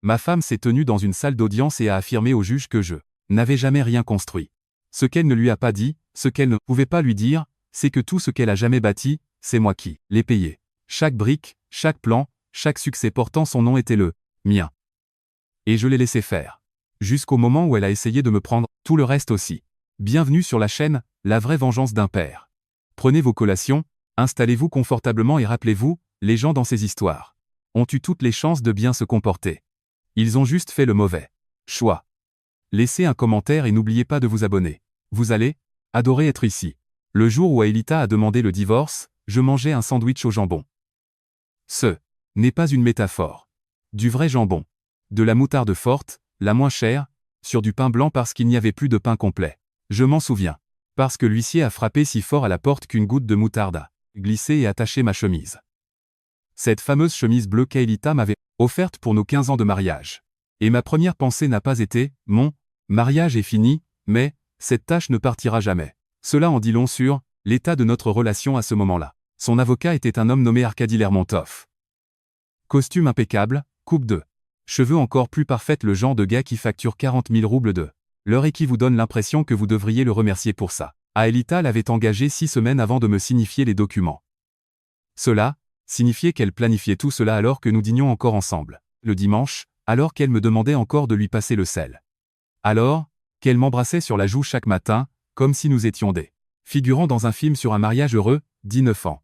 Ma femme s'est tenue dans une salle d'audience et a affirmé au juge que je n'avais jamais rien construit. Ce qu'elle ne lui a pas dit, ce qu'elle ne pouvait pas lui dire, c'est que tout ce qu'elle a jamais bâti, c'est moi qui l'ai payé. Chaque brique, chaque plan, chaque succès portant son nom était le mien. Et je l'ai laissé faire. Jusqu'au moment où elle a essayé de me prendre, tout le reste aussi. Bienvenue sur la chaîne, La vraie vengeance d'un père. Prenez vos collations, installez-vous confortablement et rappelez-vous, les gens dans ces histoires ont eu toutes les chances de bien se comporter. Ils ont juste fait le mauvais choix. Laissez un commentaire et n'oubliez pas de vous abonner. Vous allez adorer être ici. Le jour où Aelita a demandé le divorce, je mangeais un sandwich au jambon. Ce n'est pas une métaphore. Du vrai jambon. De la moutarde forte, la moins chère, sur du pain blanc parce qu'il n'y avait plus de pain complet. Je m'en souviens. Parce que l'huissier a frappé si fort à la porte qu'une goutte de moutarde a glissé et attaché ma chemise. Cette fameuse chemise bleue qu'Aelita m'avait offerte pour nos 15 ans de mariage. Et ma première pensée n'a pas été « Mon mariage est fini, mais cette tâche ne partira jamais ». Cela en dit long sur l'état de notre relation à ce moment-là. Son avocat était un homme nommé Arkady Lermontov. Costume impeccable, coupe de cheveux encore plus parfaite, le genre de gars qui facture 40 000 roubles de l'heure et qui vous donne l'impression que vous devriez le remercier pour ça. Aelita l'avait engagé 6 semaines avant de me signifier les documents. Cela signifiait qu'elle planifiait tout cela alors que nous dînions encore ensemble. Le dimanche, alors qu'elle me demandait encore de lui passer le sel. Alors qu'elle m'embrassait sur la joue chaque matin, comme si nous étions des figurants dans un film sur un mariage heureux, 19 ans.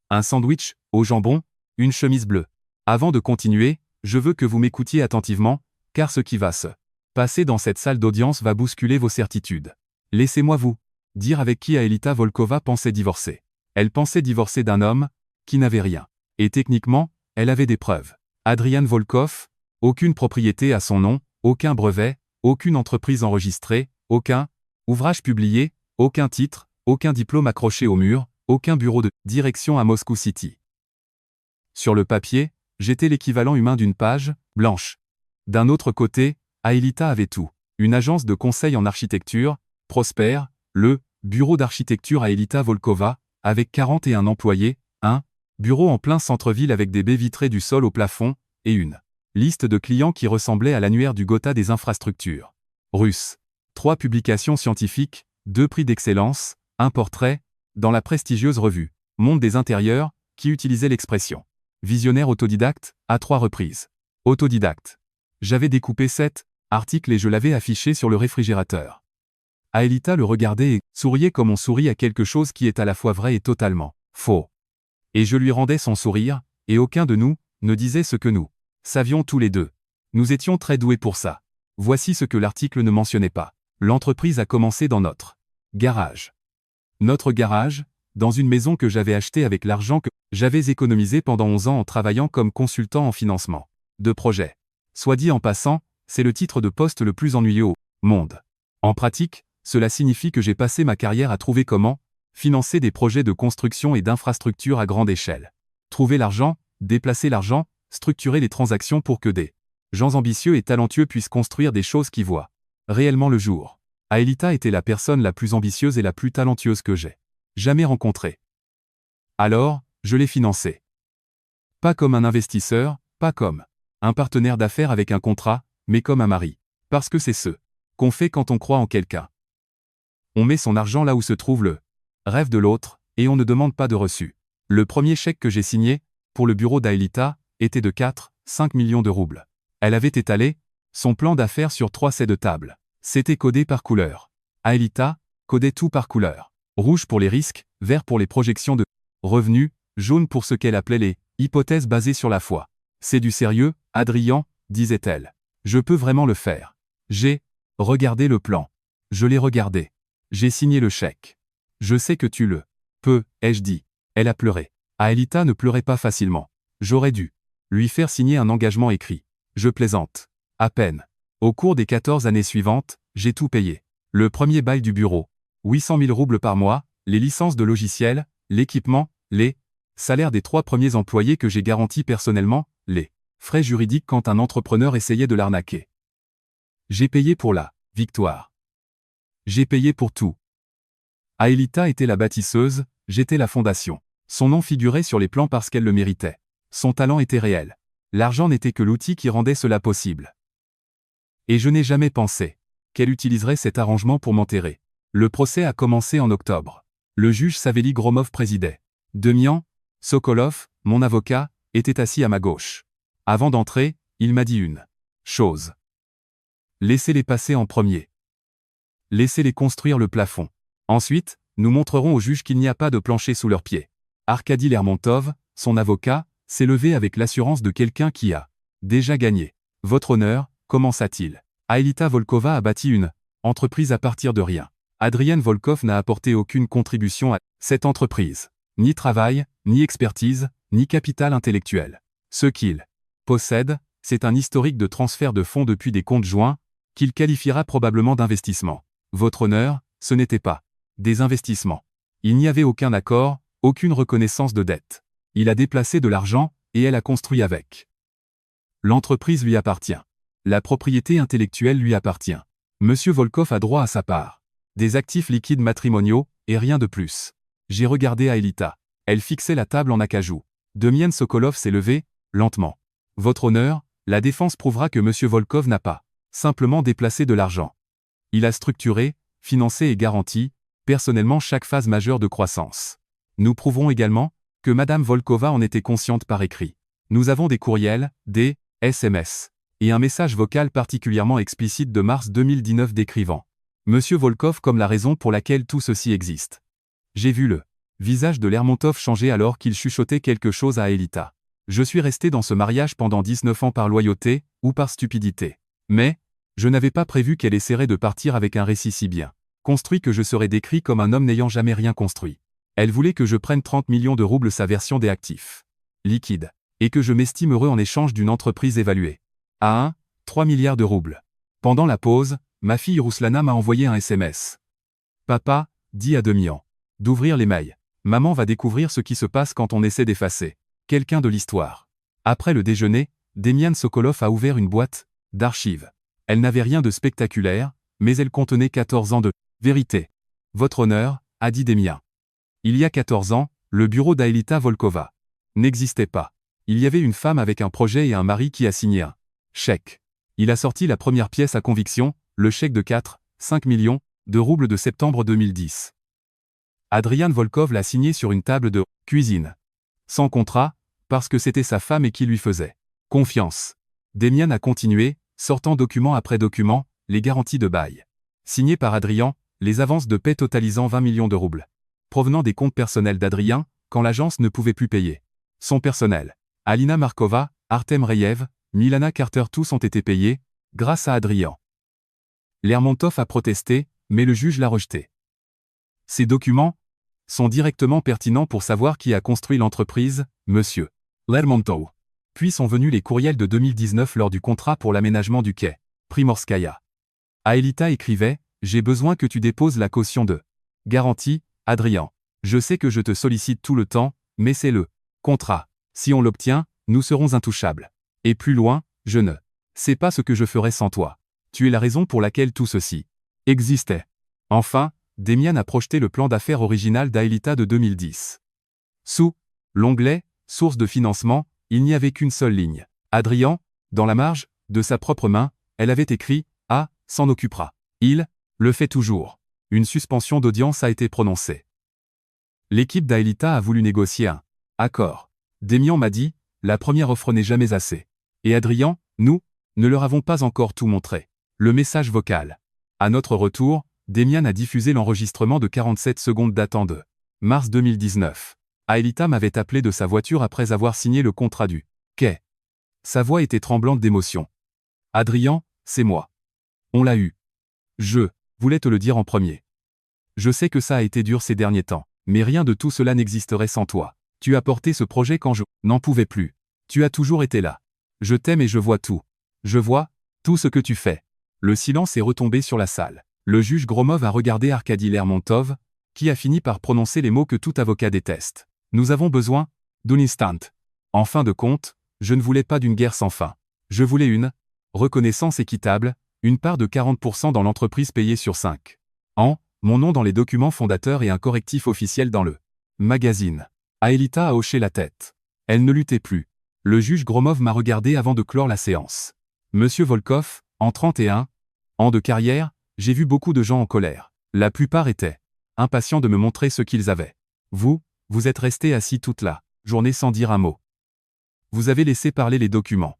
Un sandwich, au jambon, une chemise bleue. Avant de continuer, je veux que vous m'écoutiez attentivement, car ce qui va se passer dans cette salle d'audience va bousculer vos certitudes. Laissez-moi vous dire avec qui Aelita Volkova pensait divorcer. Elle pensait divorcer d'un homme qui n'avait rien. Et techniquement, elle avait des preuves. Adrian Volkov, aucune propriété à son nom, aucun brevet, aucune entreprise enregistrée, aucun ouvrage publié, aucun titre, aucun diplôme accroché au mur, aucun bureau de direction à Moscou City. Sur le papier, j'étais l'équivalent humain d'une page blanche. D'un autre côté, Aelita avait tout. Une agence de conseil en architecture, Prosper, le bureau d'architecture Aelita Volkova, avec 41 employés, un bureau en plein centre-ville avec des baies vitrées du sol au plafond, et une liste de clients qui ressemblait à l'annuaire du Gotha des infrastructures russes. 3 publications scientifiques, 2 prix d'excellence, un portrait, dans la prestigieuse revue Monde des intérieurs, qui utilisait l'expression visionnaire autodidacte, à 3 reprises. Autodidacte. J'avais découpé 7 articles et je l'avais affiché sur le réfrigérateur. Aelita le regardait et souriait comme on sourit à quelque chose qui est à la fois vrai et totalement faux. Et je lui rendais son sourire, et aucun de nous ne disait ce que nous savions tous les deux. Nous étions très doués pour ça. Voici ce que l'article ne mentionnait pas. L'entreprise a commencé dans notre garage. Notre garage, dans une maison que j'avais achetée avec l'argent que j'avais économisé pendant 11 ans en travaillant comme consultant en financement de projets. Soit dit en passant, c'est le titre de poste le plus ennuyeux au monde. En pratique, cela signifie que j'ai passé ma carrière à trouver comment financer des projets de construction et d'infrastructure à grande échelle. Trouver l'argent, déplacer l'argent, structurer les transactions pour que des gens ambitieux et talentueux puissent construire des choses qui voient réellement le jour. Aelita était la personne la plus ambitieuse et la plus talentueuse que j'ai jamais rencontrée. Alors, je l'ai financée. Pas comme un investisseur, pas comme un partenaire d'affaires avec un contrat, mais comme un mari. Parce que c'est ce qu'on fait quand on croit en quelqu'un. On met son argent là où se trouve le rêve de l'autre, et on ne demande pas de reçu. Le premier chèque que j'ai signé, pour le bureau d'Aelita, était de 4-5 millions de roubles. Elle avait étalé son plan d'affaires sur 3 sets de table. C'était codé par couleur. Aelita codait tout par couleur. Rouge pour les risques, vert pour les projections de revenus, jaune pour ce qu'elle appelait les hypothèses basées sur la foi. C'est du sérieux, Adrien, disait-elle. Je peux vraiment le faire. J'ai regardé le plan. Je l'ai regardé. J'ai signé le chèque. Je sais que tu le peux, ai-je dit. Elle a pleuré. Aelita ne pleurait pas facilement. J'aurais dû lui faire signer un engagement écrit. Je plaisante. À peine. Au cours des 14 années suivantes, j'ai tout payé. Le premier bail du bureau. 800 000 roubles par mois, les licences de logiciels, l'équipement, les salaires des 3 premiers employés que j'ai garantis personnellement, les frais juridiques quand un entrepreneur essayait de l'arnaquer. J'ai payé pour la victoire. J'ai payé pour tout. Aelita était la bâtisseuse, j'étais la fondation. Son nom figurait sur les plans parce qu'elle le méritait. Son talent était réel. L'argent n'était que l'outil qui rendait cela possible. Et je n'ai jamais pensé qu'elle utiliserait cet arrangement pour m'enterrer. Le procès a commencé en octobre. Le juge Savely Gromov présidait. Demian Sokolov, mon avocat, était assis à ma gauche. Avant d'entrer, il m'a dit une chose. Laissez-les passer en premier. Laissez-les construire le plafond. Ensuite, nous montrerons au juge qu'il n'y a pas de plancher sous leurs pieds. Arkady Lermontov, son avocat, s'est levé avec l'assurance de quelqu'un qui a déjà gagné. Votre honneur, commença-t-il. Aelita Volkova a bâti une entreprise à partir de rien. Adrian Volkov n'a apporté aucune contribution à cette entreprise. Ni travail, ni expertise, ni capital intellectuel. Ce qu'il possède, c'est un historique de transfert de fonds depuis des comptes joints, qu'il qualifiera probablement d'investissement. Votre honneur, ce n'était pas des investissements. Il n'y avait aucun accord, aucune reconnaissance de dette. Il a déplacé de l'argent, et elle a construit avec. L'entreprise lui appartient. La propriété intellectuelle lui appartient. Monsieur Volkov a droit à sa part. Des actifs liquides matrimoniaux, et rien de plus. J'ai regardé Aelita. Elle fixait la table en acajou. Demian Sokolov s'est levé, lentement. Votre honneur, la défense prouvera que monsieur Volkov n'a pas simplement déplacé de l'argent. Il a structuré, financé et garanti, personnellement chaque phase majeure de croissance. Nous prouverons également que madame Volkova en était consciente par écrit. Nous avons des courriels, des SMS, et un message vocal particulièrement explicite de mars 2019 décrivant monsieur Volkov comme la raison pour laquelle tout ceci existe. J'ai vu le visage de Lermontov changer alors qu'il chuchotait quelque chose à Aelita. Je suis resté dans ce mariage pendant 19 ans par loyauté, ou par stupidité. Mais, je n'avais pas prévu qu'elle essaierait de partir avec un récit si bien construit que je serais décrit comme un homme n'ayant jamais rien construit. Elle voulait que je prenne 30 millions de roubles sa version des actifs liquides, et que je m'estime heureux en échange d'une entreprise évaluée à 3 milliards de roubles. Pendant la pause, ma fille Ruslana m'a envoyé un SMS. Papa, dit à Demian, d'ouvrir les mails. Maman va découvrir ce qui se passe quand on essaie d'effacer quelqu'un de l'histoire. Après le déjeuner, Demian Sokolov a ouvert une boîte d'archives. Elle n'avait rien de spectaculaire, mais elle contenait 14 ans de vérité. Votre honneur, a dit Demian. Il y a 14 ans, le bureau d'Aelita Volkova n'existait pas. Il y avait une femme avec un projet et un mari qui a signé un chèque. Il a sorti la première pièce à conviction, le chèque de 5 millions de roubles de septembre 2010. Adrian Volkov l'a signé sur une table de cuisine. Sans contrat, parce que c'était sa femme et qui lui faisait confiance. Demian a continué, sortant document après document, les garanties de bail. Signées par Adrian, les avances de paie totalisant 20 millions de roubles. Provenant des comptes personnels d'Adrien, quand l'agence ne pouvait plus payer son personnel. Alina Markova, Artem Reyev, Milana Carter tous ont été payés, grâce à Adrian. Lermontov a protesté, mais le juge l'a rejeté. Ces documents sont directement pertinents pour savoir qui a construit l'entreprise, monsieur Lermontov. Puis sont venus les courriels de 2019 lors du contrat pour l'aménagement du quai Primorskaya. Aelita écrivait « J'ai besoin que tu déposes la caution de garantie, Adrien. Je sais que je te sollicite tout le temps, mais c'est le contrat. Si on l'obtient, nous serons intouchables. Et plus loin, je ne sais pas ce que je ferais sans toi. Tu es la raison pour laquelle tout ceci existait. » Enfin, Demian a projeté le plan d'affaires original d'Aelita de 2010. Sous l'onglet « Source de financement », il n'y avait qu'une seule ligne. Adrien, dans la marge, de sa propre main, elle avait écrit « Ah, s'en occupera. Il le fait toujours. » Une suspension d'audience a été prononcée. L'équipe d'Aelita a voulu négocier un accord. Demian m'a dit « La première offre n'est jamais assez. » Et Adrien, nous, ne leur avons pas encore tout montré. Le message vocal. À notre retour, Demian a diffusé l'enregistrement de 47 secondes datant de mars 2019. Aelita m'avait appelé de sa voiture après avoir signé le contrat du quai. Sa voix était tremblante d'émotion. « Adrien, c'est moi. On l'a eu. Je voulais te le dire en premier. Je sais que ça a été dur ces derniers temps, mais rien de tout cela n'existerait sans toi. Tu as porté ce projet quand je n'en pouvais plus. Tu as toujours été là. Je t'aime et je vois tout. Je vois tout ce que tu fais. » Le silence est retombé sur la salle. Le juge Gromov a regardé Arkady Lermontov, qui a fini par prononcer les mots que tout avocat déteste. Nous avons besoin d'un instant. En fin de compte, je ne voulais pas d'une guerre sans fin. Je voulais une reconnaissance équitable, une part de 40% dans l'entreprise payée sur 5 ans, mon nom dans les documents fondateurs et un correctif officiel dans le magazine. Aelita a hoché la tête. Elle ne luttait plus. Le juge Gromov m'a regardé avant de clore la séance. Monsieur Volkov, en 31 ans de carrière, j'ai vu beaucoup de gens en colère. La plupart étaient impatients de me montrer ce qu'ils avaient. Vous êtes resté assis toute la journée sans dire un mot. Vous avez laissé parler les documents.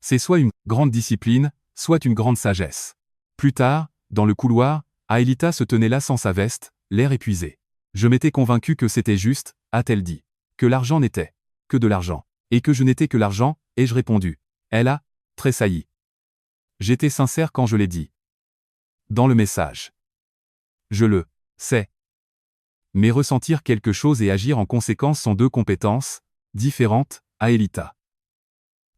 C'est soit une grande discipline, soit une grande sagesse. Plus tard, dans le couloir, Aelita se tenait là sans sa veste, l'air épuisé. Je m'étais convaincu que c'était juste, a-t-elle dit. Que l'argent n'était que de l'argent. Et que je n'étais que l'argent, ai-je répondu. Elle a tressailli. J'étais sincère quand je l'ai dit. Dans le message. Je le sais. Mais ressentir quelque chose et agir en conséquence sont deux compétences différentes, Aelita.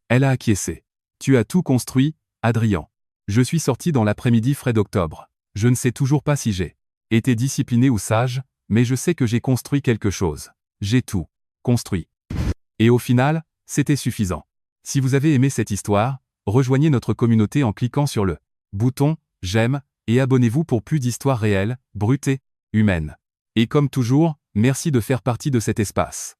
Elle a acquiescé. Tu as tout construit, Adrien. Je suis sorti dans l'après-midi frais d'octobre. Je ne sais toujours pas si j'ai été discipliné ou sage, mais je sais que j'ai construit quelque chose. J'ai tout construit. Et au final, c'était suffisant. Si vous avez aimé cette histoire, rejoignez notre communauté en cliquant sur le bouton « J'aime » et abonnez-vous pour plus d'histoires réelles, brutes et humaines. Et comme toujours, merci de faire partie de cet espace.